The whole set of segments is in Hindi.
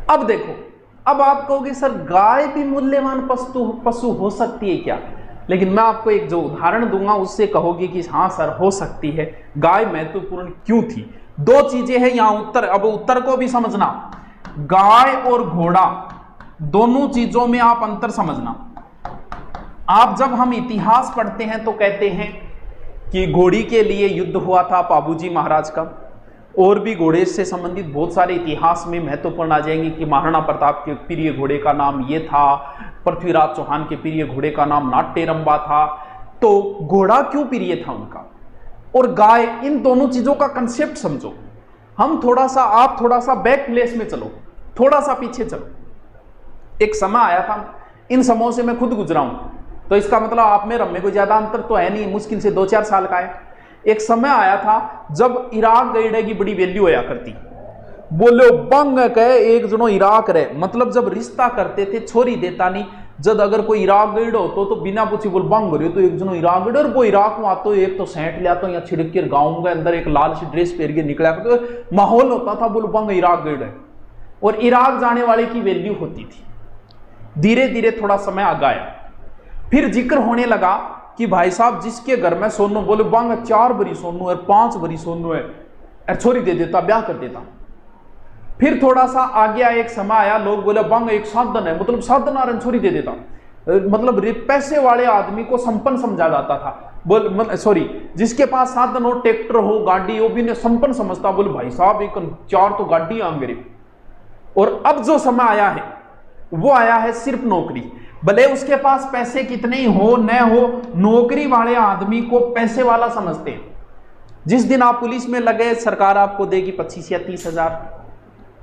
अब देखो, अब आप कहोगे सर गाय भी मूल्यवान पशु हो सकती है क्या? लेकिन मैं आपको एक जो उदाहरण दूंगा उससे कहोगे कि हाँ सर हो सकती है। गाय महत्वपूर्ण क्यों थी? दो चीजें हैं यहां उत्तर, अब उत्तर को भी समझना। गाय और घोड़ा दोनों चीजों में आप अंतर समझना। आप जब हम इतिहास पढ़ते हैं तो कहते हैं कि घोड़ी के लिए युद्ध हुआ था पाबूजी महाराज का, और भी घोड़े से संबंधित बहुत सारे इतिहास में महत्वपूर्ण आ जाएंगे कि महाराणा प्रताप के प्रिय घोड़े का नाम ये था, पृथ्वीराज चौहान के प्रिय घोड़े का नाम नाट्यरंबा था। तो घोड़ा क्यों प्रिय था उनका, और गाय, इन दोनों चीजों का कंसेप्ट समझो। हम थोड़ा सा, आप थोड़ा सा बैक प्लेस में चलो, थोड़ा सा पीछे चलो। एक समय आया था, इन समयों से मैं खुद गुजरा हूं, तो इसका मतलब आप में रम में कोई ज्यादा अंतर तो है नहीं, मुश्किल से 2-4 साल का है। एक समय आया था जब इराक गईडे की बड़ी वैल्यू होया करती। बोलो बंग कहे एक जनो इराक रहे, मतलब जब रिश्ता करते थे छोरी देता नहीं। जब अगर कोई इराक गईड हो तो बिना पूछे बोल बंग रहे तो एक जनो इराक गईड, और वो इराक में आतो एक तो सेंट लिया तो या छिड़क के गाँव के अंदर एक लाल सी ड्रेस पहन के निकला, तो माहौल होता था बोल बंग इराक गईड है, और इराक जाने वाले की वैल्यू होती थी। धीरे धीरे थोड़ा समय आ गया, फिर जिक्र होने लगा कि भाई साहब जिसके घर में सोनू, बोले बांग 4 बरी सोनू है, 5 बरी सोनू है, छोरी दे देता, ब्याह कर देता। फिर थोड़ा सा आ गया, एक समय आया, लोग बोले बांग एक साधन है, मतलब साधन आ रहा, छोरी दे देता। मतलब पैसे वाले आदमी को संपन्न समझा जाता था। बोल सॉरी, जिसके पास साधन हो, ट्रैक्टर हो, गाड़ी हो, भी ने संपन्न समझता। बोले भाई साहब एक 4 तो गाड़ी आ मेरे। और अब जो समय आया है वो आया है सिर्फ नौकरी। भले उसके पास पैसे कितने ही हो न हो, नौकरी वाले आदमी को पैसे वाला समझते हैं। जिस दिन आप पुलिस में लगे, सरकार आपको देगी 25 या 30 हजार,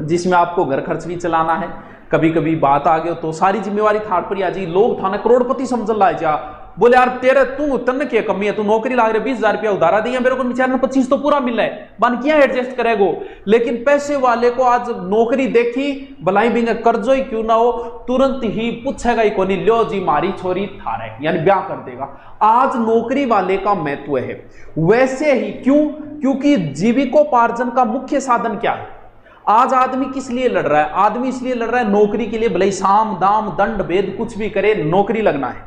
जिसमें आपको घर खर्च भी चलाना है। कभी कभी बात आ गई तो सारी जिम्मेवारी थार पर आ जाएगी। लोग थाना करोड़पति समझ ला जा, बोले यार तेरे तू तन क्या कमी है, तू नौकरी लाग रहे 20,000 रुपया उधारा दिया मेरे को, बेचारे 25 तो पूरा मिला है, बन किया एडजस्ट करेगो। लेकिन पैसे वाले को आज नौकरी देखी, भलाई भी कर्जो ही क्यों ना हो, तुरंत ही पूछेगा ही कोनी, लो जी मारी छोरी थारे, यानी ब्याह कर देगा। आज नौकरी वाले का महत्व है। वैसे ही क्यों? क्योंकि जीविकोपार्जन का मुख्य साधन क्या है? आज आदमी किस लिए लड़ रहा है? आदमी इसलिए लड़ रहा है नौकरी के लिए, भले साम दाम दंड भेद कुछ भी करे, नौकरी लगना है।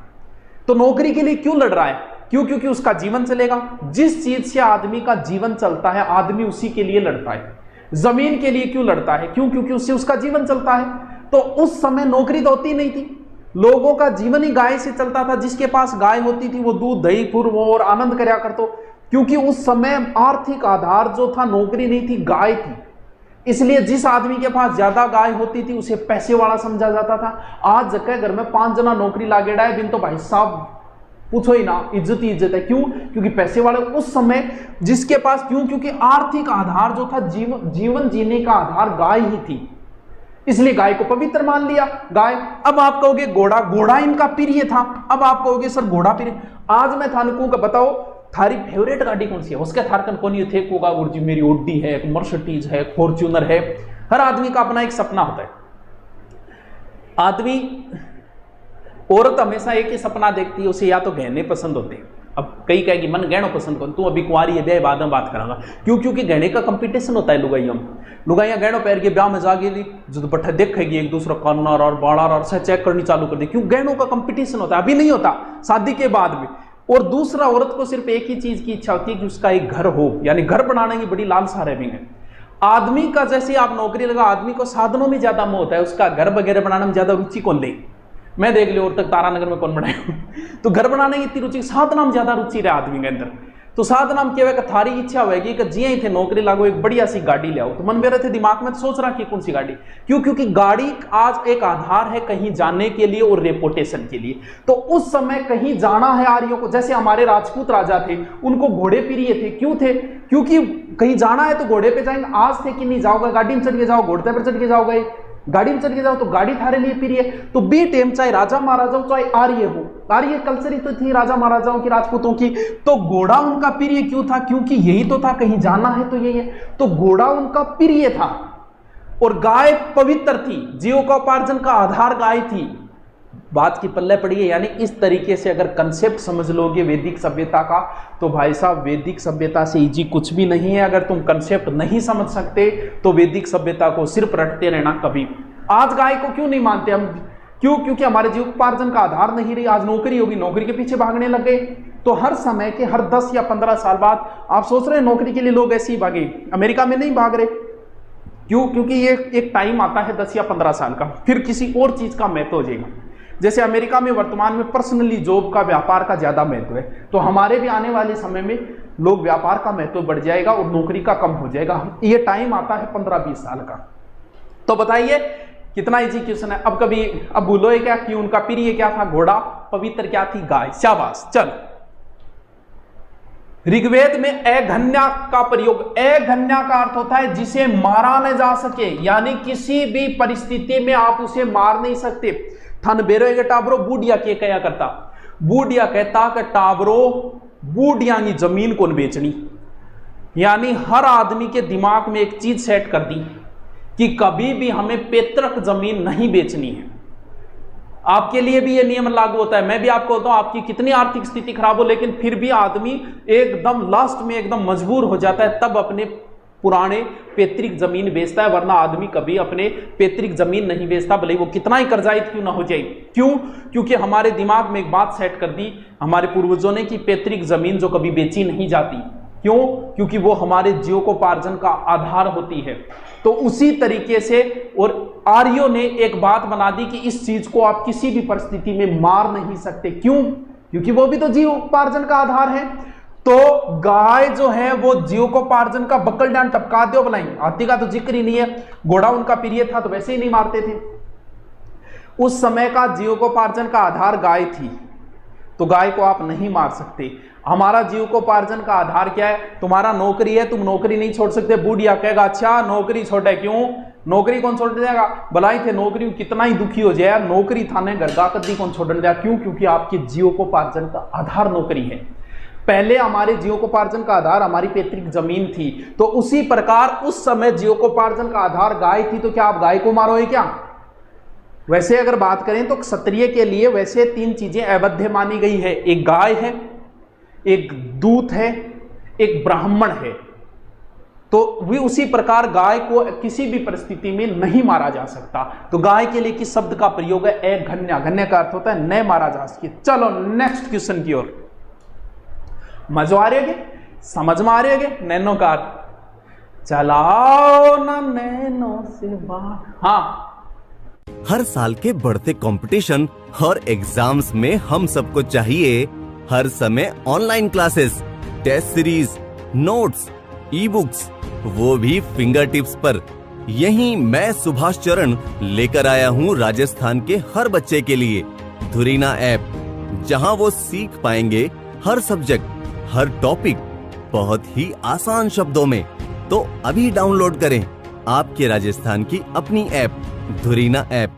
तो नौकरी के लिए क्यों लड़ रहा है? क्यों? क्योंकि उसका जीवन चलेगा। जिस चीज से आदमी का जीवन चलता है, आदमी उसी के लिए लड़ता है। जमीन के लिए क्यों लड़ता है? क्यों? क्योंकि उससे उसका जीवन चलता है। तो उस समय नौकरी तो होती नहीं थी, लोगों का जीवन ही गाय से चलता था। जिसके पास गाय होती थी वो दूध दही खुर और आनंद करया करतो, क्योंकि उस समय आर्थिक आधार जो था नौकरी नहीं थी, गाय थी। इसलिए जिस आदमी के पास ज्यादा गाय होती थी उसे पैसे वाला समझा जाता था। आज जगह घर में 5 जना नौकरी लागेड़ा है, बिन तो भाई साहब पूछो ही ना, इज्जत ही इज्जत है। क्यों? क्योंकि पैसे वाले उस समय जिसके पास, क्यों? क्योंकि आर्थिक आधार जो था, जीवन जीने का आधार गाय ही थी, इसलिए गाय को पवित्र मान लिया। गाय, अब आप कहोगे घोड़ा, घोड़ा इनका प्रिय था। अब आप कहोगे सर घोड़ा प्रिय, आज मैं थानकू का बताओ थारी फेवरेट गाड़ी कौन सी है? उसके थारकन कौन थे कोगा गुरुजी, मेरी ओडी है, मर्सिडीज है, फॉर्च्यूनर है। हर आदमी का अपना एक सपना होता है। आदमी, औरत हमेशा एक ही सपना देखती है, उसे या तो गहने पसंद होते हैं। अब कई कहेगी मन गहनों पसंद कौन, तू अभी कुंवारी है, ब्याह बाद में बात करांगा। क्यों? क्योंकि गहने का कंपटीशन होता है। लुगाइयां गहनों पहन के ब्याह में जागेगी, जो बट्ठा देखेगी एक दूसरा कानर और बाड़ार और से चेक करनी चालू कर दी। क्यों? गहनों का कंपटीशन होता है। अभी नहीं होता, शादी के बाद में। और दूसरा, औरत को सिर्फ एक ही चीज की इच्छा होती है कि उसका एक घर हो, यानी घर बनाने की बड़ी लालसा रहेगी। आदमी का जैसे आप नौकरी लगा, आदमी को साधनों में ज्यादा मोह होता है, उसका घर वगैरह बनाने में ज्यादा रुचि कौन ले? मैं देख लियो और तक तारानगर में कौन बनाए तो घर बनाने की इतनी रुचि, साधना में ज्यादा रुचि रहे आदमी के अंदर। तो साधना में क्या थारी इच्छा होगी कि जिये थे नौकरी लागो, एक बढ़िया सी गाड़ी ले आओ। तो मन मेरे थे दिमाग में सोच रहा कि कौन सी गाड़ी। क्यों? क्योंकि गाड़ी आज एक आधार है कहीं जाने के लिए और रेपुटेशन के लिए। तो उस समय कहीं जाना है आर्यों को, जैसे हमारे राजपूत राजा थे, उनको घोड़े प्रिय थे। क्यों थे? क्योंकि कहीं जाना है तो घोड़े पे जाएंगे। आज थे कि नहीं, जाओगे गाड़ी में चढ़ के जाओ, घोड़े पर चढ़ के जाओगे, गाड़ी में चढ़ के जाओ, तो गाड़ी थारे लिए प्रिय। तो बी टेम चाहे राजा महाराजाओं चाहे आर्य हो, आर्य कल्चर ही तो थी राजा महाराजाओं की, राजपूतों की। तो घोड़ा उनका प्रिय क्यों था? क्योंकि यही तो था, कहीं जाना है तो यही है। तो घोड़ा उनका प्रिय था। और गाय पवित्र थी, जीविकोपार्जन का आधार गाय थी। बात की पल्ले पड़ी है। यानी इस तरीके से अगर कंसेप्ट समझ लोगे वैदिक सभ्यता का, तो भाई साहब वैदिक सभ्यता से इजी कुछ भी नहीं है। अगर तुम कंसेप्ट नहीं समझ सकते तो वैदिक सभ्यता को सिर्फ रटते रहना, कभी आज गाय को क्यों नहीं मानते हम? क्यों? क्योंकि हमारे जीविकोपार्जन का आधार नहीं रही। आज नौकरी होगी, नौकरी के पीछे भागने लग गए। तो हर समय के हर 10 या 15 साल बाद आप सोच रहे हैं नौकरी के लिए लोग ऐसे ही भागे। अमेरिका में नहीं भाग रहे। क्यों? क्योंकि ये एक टाइम आता है 10 या 15 साल का, फिर किसी और चीज का महत्व हो जाएगा। जैसे अमेरिका में वर्तमान में पर्सनली जॉब का, व्यापार का ज्यादा महत्व है, तो हमारे भी आने वाले समय में लोग व्यापार का महत्व बढ़ जाएगा और नौकरी का कम हो जाएगा। ये टाइम आता है 15-20 साल का। तो बताइए कितना इजी क्वेश्चन है। अब भूलो क्या कि उनका प्रिय क्या था? घोड़ा। पवित्र क्या थी? गाय। शाबाश। चल, ऋग्वेद में अघन्या का प्रयोग, अघन्या का अर्थ होता है जिसे मारा न जा सके, यानी किसी भी परिस्थिति में आप उसे मार नहीं सकते। थन बेरो के टाबरो बूढ़िया के कया करता, बूढ़िया कहता कि टाबरो बूढ़िया की जमीन कौन बेचनी, यानी हर आदमी के दिमाग में एक चीज सेट कर दी कि कभी भी हमें पैतृक जमीन नहीं बेचनी है। आपके लिए भी ये नियम लागू होता है। मैं भी आपको बताऊं, आपकी कितनी आर्थिक स्थिति खराब हो, लेकिन फिर भी आदमी एकदम लास्ट में एकदम मजबूर हो जाता है, तब अपने पुराने पैतृक जमीन बेचता है, वरना आदमी कभी अपने पैतृक जमीन नहीं बेचता, भले वो कितना ही कर्जाइत क्यों ना हो जाए। क्यों? क्योंकि हमारे दिमाग में एक बात सेट कर दी हमारे पूर्वजों ने कि पैतृक जमीन जो कभी बेची नहीं जाती। क्यों? क्योंकि वो हमारे जीविकोपार्जन का आधार होती है। तो उसी तरीके से और आर्यों ने एक बात बना दी कि इस चीज को आप किसी भी परिस्थिति में मार नहीं सकते। क्यों? क्योंकि वो भी तो जीविकोपार्जन का आधार है। तो गाय जो है वो जीविकोपार्जन का बक्कल डांड टपका दो बनाई, हाथी का तो जिक्र ही नहीं है। घोड़ा उनका प्रिय था तो वैसे ही नहीं मारते थे। उस समय का जीविकोपार्जन का आधार गाय थी, तो गाय को आप नहीं मार सकते। हमारा जीविकोपार्जन का आधार क्या है? तुम्हारा नौकरी है, तुम नौकरी नहीं छोड़ सकते। बूढ़िया कहेगा अच्छा नौकरी छोड़े, क्यों? नौकरी कौन छोड़ देगा? भलाई थे नौकरी कितना ही दुखी हो जाए, नौकरी थाने घर का कदी कौन छोड़ देगा? क्यों? क्योंकि आपके जीविकोपार्जन का आधार नौकरी है। पहले हमारे जीविकोपार्जन का आधार हमारी पैतृक जमीन थी, तो उसी प्रकार उस समय जीविकोपार्जन का आधार गाय थी। तो क्या आप गाय को मारोगे क्या? वैसे अगर बात करें तो क्षत्रिय के लिए वैसे 3 चीजें अवैध मानी गई है। एक गाय है, एक दूत है, एक ब्राह्मण है। तो भी उसी प्रकार गाय को किसी भी परिस्थिति में नहीं मारा जा सकता। तो गाय के लिए किस शब्द का प्रयोग है? अघन्या। घन्या का अर्थ होता है न मारा जा सके। चलो नेक्स्ट क्वेश्चन की ओर। मजा आ रही है? समझ में आ रही है? नैनो का चलाओ ना नैनो से बात। हाँ, हर साल के बढ़ते कंपटीशन और एग्जाम्स में हम सबको चाहिए हर समय online classes, test series, notes, e books, वो भी फिंगर टिप्स पर। यहीं मैं सुभाष चरण लेकर आया हूँ राजस्थान के हर बच्चे के लिए धुरीना ऐप, जहाँ वो सीख पाएंगे हर सब्जेक्ट, हर टॉपिक बहुत ही आसान शब्दों में। तो अभी डाउनलोड करें आपके राजस्थान की अपनी ऐप धुरीना ऐप।